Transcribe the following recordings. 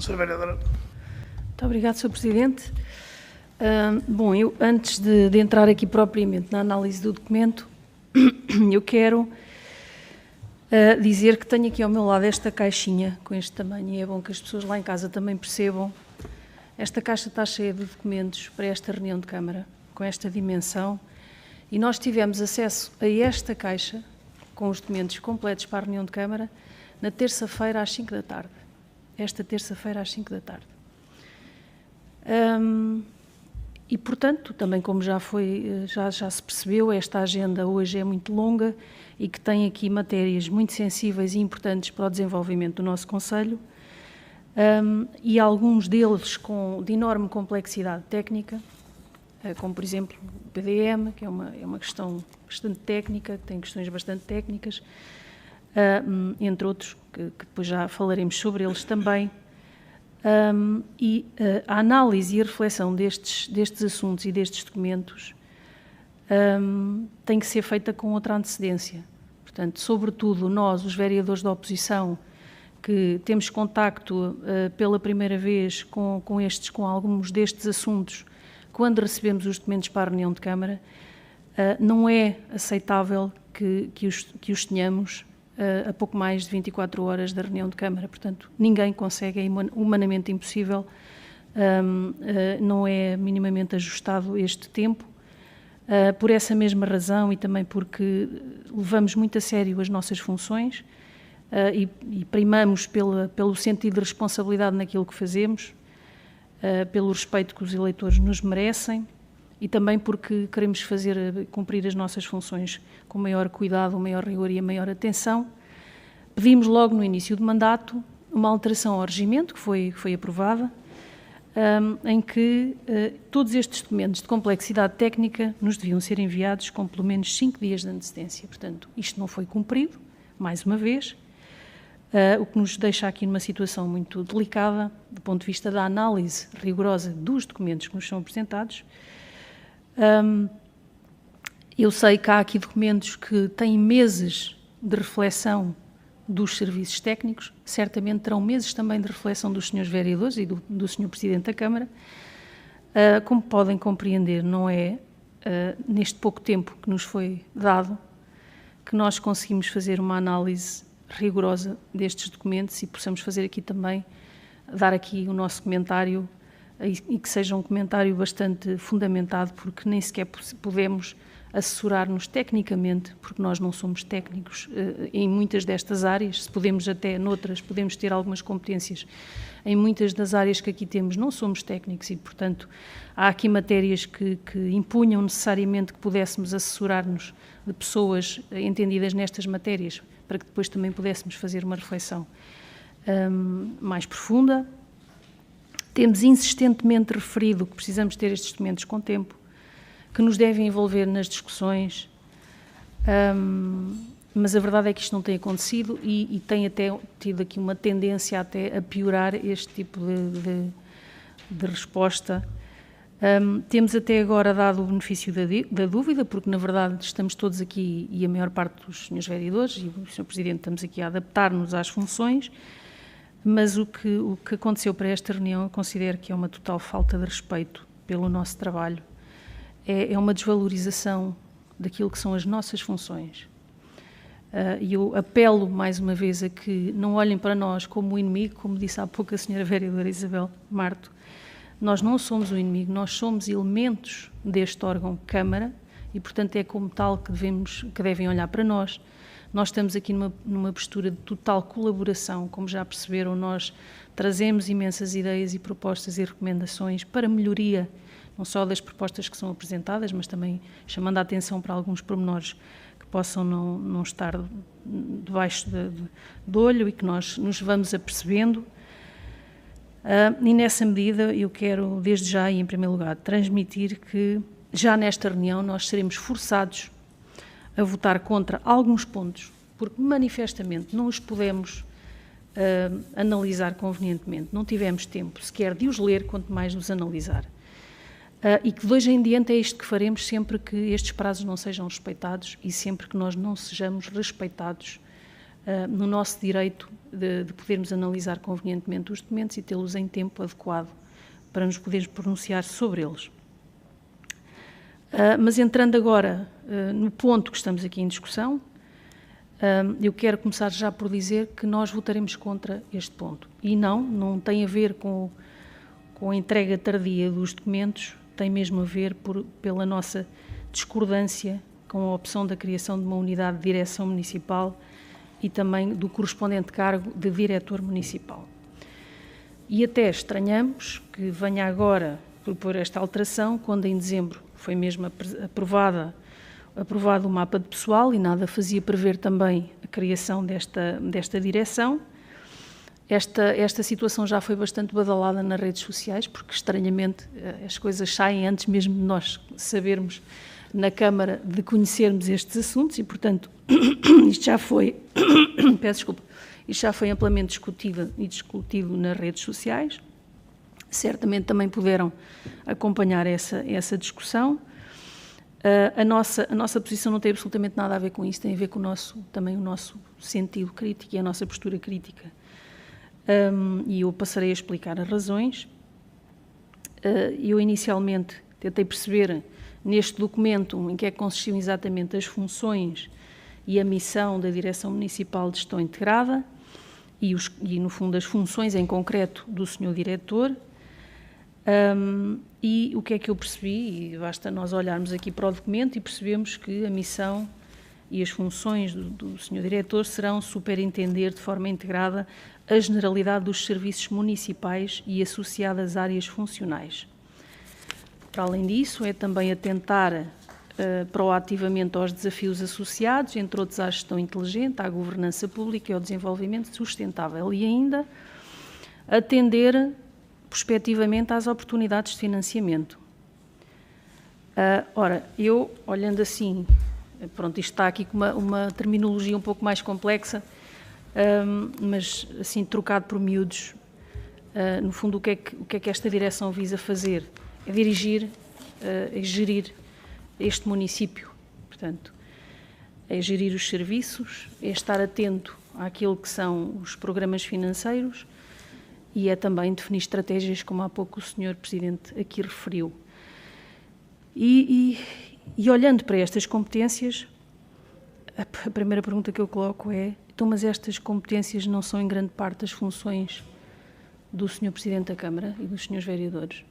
Sra. Vereadora. Muito obrigado, Sr. Presidente. Bom, eu, antes de entrar aqui propriamente na análise do documento, eu quero dizer que tenho aqui ao meu lado esta caixinha com este tamanho, e é bom que as pessoas lá em casa também percebam. Esta caixa está cheia de documentos para esta reunião de Câmara, com esta dimensão, e nós tivemos acesso a esta caixa, com os documentos completos para a reunião de Câmara, na terça-feira às 5 da tarde. Esta terça-feira às 5 da tarde. E, portanto, também como já se percebeu, esta agenda hoje é muito longa e que tem aqui matérias muito sensíveis e importantes para o desenvolvimento do nosso Conselho, e alguns deles de enorme complexidade técnica, como, por exemplo, o PDM, que é uma questão bastante técnica, que tem questões bastante técnicas, entre outros, que depois já falaremos sobre eles também. A análise e a reflexão destes assuntos e destes documentos tem que ser feita com outra antecedência. Portanto, sobretudo nós, os vereadores da oposição, que temos contacto pela primeira vez com alguns destes assuntos, quando recebemos os documentos para a reunião de Câmara, não é aceitável que os tenhamos a pouco mais de 24 horas da reunião de Câmara. Portanto, ninguém consegue, é humanamente impossível, não é minimamente ajustado este tempo. Por essa mesma razão e também porque levamos muito a sério as nossas funções e primamos pelo sentido de responsabilidade naquilo que fazemos, pelo respeito que os eleitores nos merecem e também porque queremos cumprir as nossas funções com maior cuidado, maior rigor e a maior atenção. Pedimos logo no início do mandato uma alteração ao regimento, que foi aprovada, em que todos estes documentos de complexidade técnica nos deviam ser enviados com pelo menos 5 dias de antecedência. Portanto, isto não foi cumprido, mais uma vez, o que nos deixa aqui numa situação muito delicada, do ponto de vista da análise rigorosa dos documentos que nos são apresentados. Eu sei que há aqui documentos que têm meses de reflexão dos serviços técnicos, certamente terão meses também de reflexão dos senhores vereadores e do senhor Presidente da Câmara. Como podem compreender, não é neste pouco tempo que nos foi dado que nós conseguimos fazer uma análise rigorosa destes documentos e possamos fazer aqui também, dar aqui o nosso comentário e que seja um comentário bastante fundamentado, porque nem sequer podemos assessorar-nos tecnicamente, porque nós não somos técnicos em muitas destas áreas, se podemos até noutras, podemos ter algumas competências, em muitas das áreas que aqui temos não somos técnicos e, portanto, há aqui matérias que impunham necessariamente que pudéssemos assessorar-nos de pessoas entendidas nestas matérias, para que depois também pudéssemos fazer uma reflexão mais profunda. Temos insistentemente referido que precisamos ter estes documentos com tempo, que nos devem envolver nas discussões, mas a verdade é que isto não tem acontecido e tem até tido aqui uma tendência até a piorar este tipo de resposta. Temos até agora dado o benefício da dúvida, porque na verdade estamos todos aqui e a maior parte dos senhores vereadores e o Sr. Presidente estamos aqui a adaptar-nos às funções, mas o que aconteceu para esta reunião eu considero que é uma total falta de respeito pelo nosso trabalho. É uma desvalorização daquilo que são as nossas funções. E eu apelo mais uma vez a que não olhem para nós como o inimigo, como disse há pouco a senhora vereadora Isabel Marto. Nós não somos o inimigo, nós somos elementos deste órgão Câmara e, portanto, é como tal que devem olhar para nós. Nós estamos aqui numa postura de total colaboração, como já perceberam, nós trazemos imensas ideias e propostas e recomendações para melhoria, não só das propostas que são apresentadas, mas também chamando a atenção para alguns pormenores que possam não estar debaixo do olho e que nós nos vamos apercebendo. E nessa medida eu quero, desde já e em primeiro lugar, transmitir que já nesta reunião nós seremos forçados a votar contra alguns pontos, porque manifestamente não os podemos analisar convenientemente, não tivemos tempo sequer de os ler, quanto mais de os analisar. E que de hoje em diante é isto que faremos sempre que estes prazos não sejam respeitados e sempre que nós não sejamos respeitados no nosso direito de podermos analisar convenientemente os documentos e tê-los em tempo adequado para nos podermos pronunciar sobre eles. Mas entrando agora no ponto que estamos aqui em discussão, eu quero começar já por dizer que nós votaremos contra este ponto. E não tem a ver com a entrega tardia dos documentos, tem mesmo a ver pela nossa discordância com a opção da criação de uma unidade de direção municipal e também do correspondente cargo de diretor municipal. E até estranhamos que venha agora propor esta alteração, quando em dezembro foi mesmo aprovado o mapa de pessoal e nada fazia prever também a criação desta direção. Esta situação já foi bastante badalada nas redes sociais, porque estranhamente as coisas saem antes mesmo de nós sabermos na Câmara, de conhecermos estes assuntos e, portanto, isto já foi, peço desculpa, isto já foi amplamente discutido nas redes sociais. Certamente também puderam acompanhar essa discussão. A nossa posição não tem absolutamente nada a ver com isso, tem a ver com também o nosso sentido crítico e a nossa postura crítica. E eu passarei a explicar as razões. Eu inicialmente tentei perceber neste documento em que é que consistiam exatamente as funções e a missão da Direção Municipal de Gestão Integrada e no fundo, as funções em concreto do Sr. Diretor. E o que é que eu percebi, e basta nós olharmos aqui para o documento e percebemos que a missão e as funções do Sr. Diretor serão superintender de forma integrada a generalidade dos serviços municipais e associadas áreas funcionais. Para além disso, é também atentar proativamente aos desafios associados, entre outros à gestão inteligente, à governança pública e ao desenvolvimento sustentável e ainda atender prospectivamente às oportunidades de financiamento. Ora, eu, olhando assim, pronto, isto está aqui com uma terminologia um pouco mais complexa, mas assim, trocado por miúdos, no fundo, o que é que esta direção visa fazer? É dirigir, é gerir este município, portanto, é gerir os serviços, é estar atento àquilo que são os programas financeiros e é também definir estratégias, como há pouco o Sr. Presidente aqui referiu. E olhando para estas competências, a primeira pergunta que eu coloco é: então, mas estas competências não são em grande parte as funções do Sr. Presidente da Câmara e dos Srs. Vereadores?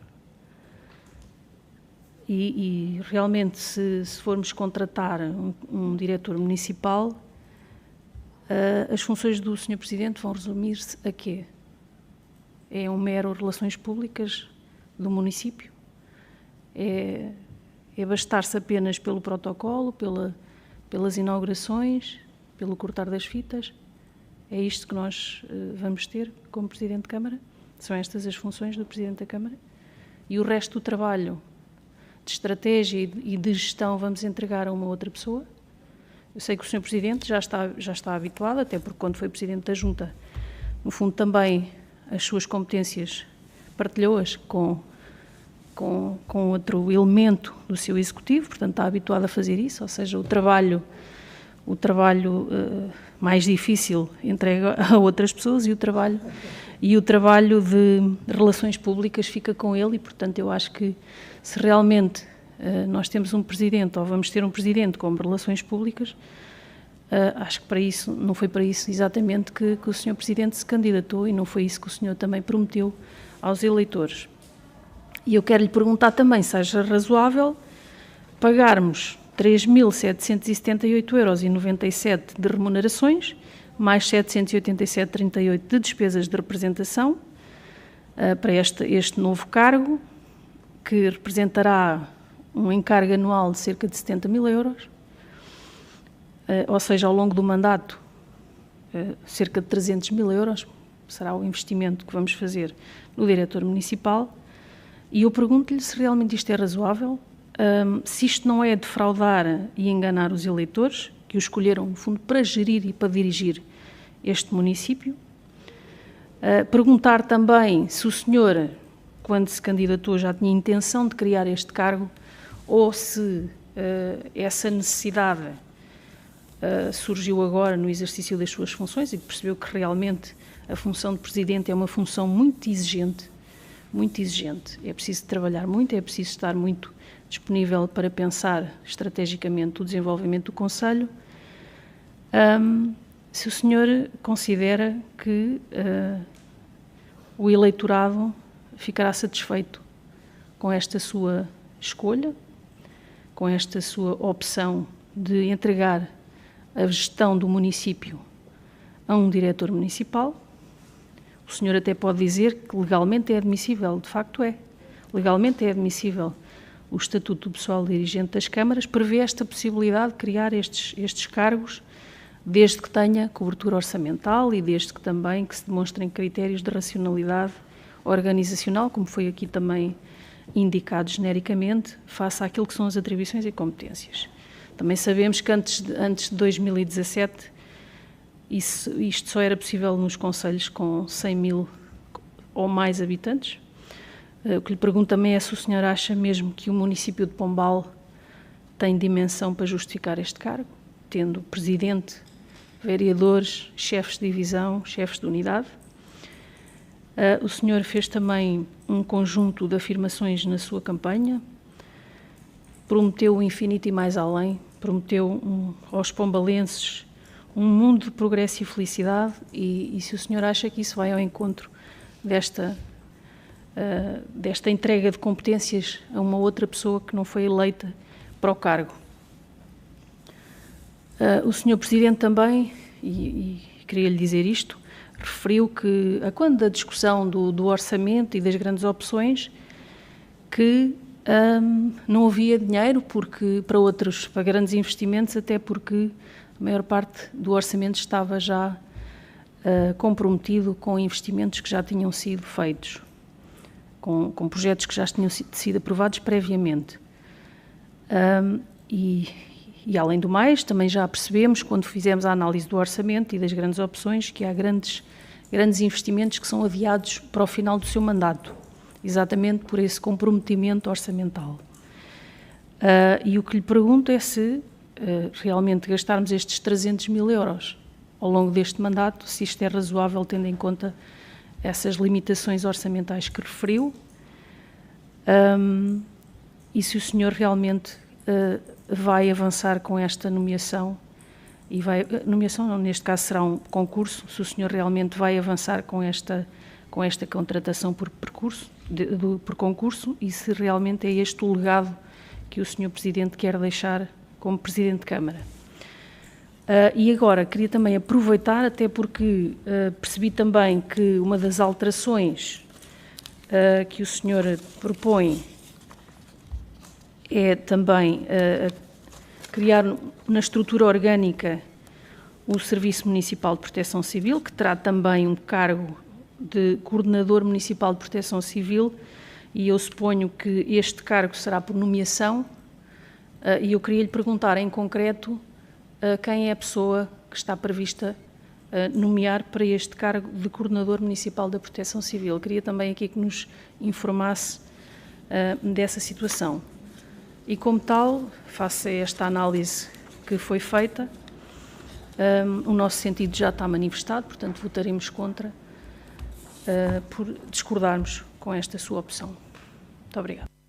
E realmente, se formos contratar um diretor municipal, as funções do Sr. Presidente vão resumir-se a quê? É um mero relações públicas do município? É bastar-se apenas pelo protocolo, pelas inaugurações, pelo cortar das fitas? É isto que nós vamos ter como Presidente de Câmara? São estas as funções do Presidente da Câmara? E o resto do trabalho de estratégia e de gestão vamos entregar a uma outra pessoa? Eu sei que o Sr. Presidente já está habituado, até porque quando foi Presidente da Junta, no fundo também as suas competências partilhou-as com outro elemento do seu executivo, portanto está habituado a fazer isso, ou seja, o trabalho mais difícil entrega a outras pessoas e o trabalho de relações públicas fica com ele e, portanto, eu acho que se realmente nós temos um Presidente ou vamos ter um Presidente com relações públicas, acho que para isso, não foi para isso exatamente que o Sr. Presidente se candidatou e não foi isso que o Sr. também prometeu aos eleitores. E eu quero lhe perguntar também se acha razoável pagarmos 3.778,97 € de remunerações, mais 787,38 € de despesas de representação para este novo cargo, que representará um encargo anual de cerca de 70 mil €, ou seja, ao longo do mandato, cerca de 300 mil € será o investimento que vamos fazer no diretor municipal. E eu pergunto-lhe se realmente isto é razoável, se isto não é defraudar e enganar os eleitores, que o escolheram, no fundo, para gerir e para dirigir este município. Perguntar também se o senhor, quando se candidatou, já tinha intenção de criar este cargo, ou se essa necessidade surgiu agora no exercício das suas funções e percebeu que realmente a função de Presidente é uma função muito exigente, muito exigente. É preciso trabalhar muito, é preciso estar muito disponível para pensar estrategicamente o desenvolvimento do Conselho. Se o senhor considera que o eleitorado ficará satisfeito com esta sua escolha, com esta sua opção de entregar a gestão do município a um diretor municipal, o senhor até pode dizer que legalmente é admissível, de facto é. Legalmente é admissível. O Estatuto do Pessoal Dirigente das Câmaras prevê esta possibilidade de criar estes cargos, desde que tenha cobertura orçamental e desde que também que se demonstrem critérios de racionalidade organizacional, como foi aqui também indicado genericamente, face àquilo que são as atribuições e competências. Também sabemos que antes de 2017 isto só era possível nos concelhos com 100 mil ou mais habitantes. O que lhe pergunto também é se o senhor acha mesmo que o município de Pombal tem dimensão para justificar este cargo, tendo presidente, vereadores, chefes de divisão, chefes de unidade. O senhor fez também um conjunto de afirmações na sua campanha, prometeu o infinito e mais além, prometeu aos pombalenses um mundo de progresso e felicidade e se o senhor acha que isso vai ao encontro desta entrega de competências a uma outra pessoa que não foi eleita para o cargo. O senhor Presidente também, e queria-lhe dizer isto, referiu que, quando da discussão do orçamento e das grandes opções, que não havia dinheiro para grandes investimentos, até porque a maior parte do orçamento estava já comprometido com investimentos que já tinham sido feitos, com projetos que já tinham sido aprovados previamente. E além do mais, também já percebemos, quando fizemos a análise do orçamento e das grandes opções, que há grandes investimentos que são adiados para o final do seu mandato, exatamente por esse comprometimento orçamental. E o que lhe pergunto é se realmente gastarmos estes 300 mil euros ao longo deste mandato, se isto é razoável tendo em conta essas limitações orçamentais que referiu, e se o senhor realmente vai avançar com esta nomeação, nomeação não, neste caso será um concurso, se o senhor realmente vai avançar com esta contratação por concurso e se realmente é este o legado que o senhor Presidente quer deixar como Presidente de Câmara. E agora, queria também aproveitar, até porque percebi também que uma das alterações que o senhor propõe é também criar na estrutura orgânica o Serviço Municipal de Proteção Civil, que terá também um cargo de Coordenador Municipal de Proteção Civil, e eu suponho que este cargo será por nomeação, e eu queria lhe perguntar em concreto quem é a pessoa que está prevista nomear para este cargo de Coordenador Municipal da Proteção Civil. Eu queria também aqui que nos informasse dessa situação. E como tal, face a esta análise que foi feita, o nosso sentido já está manifestado, portanto votaremos contra por discordarmos com esta sua opção. Muito obrigada.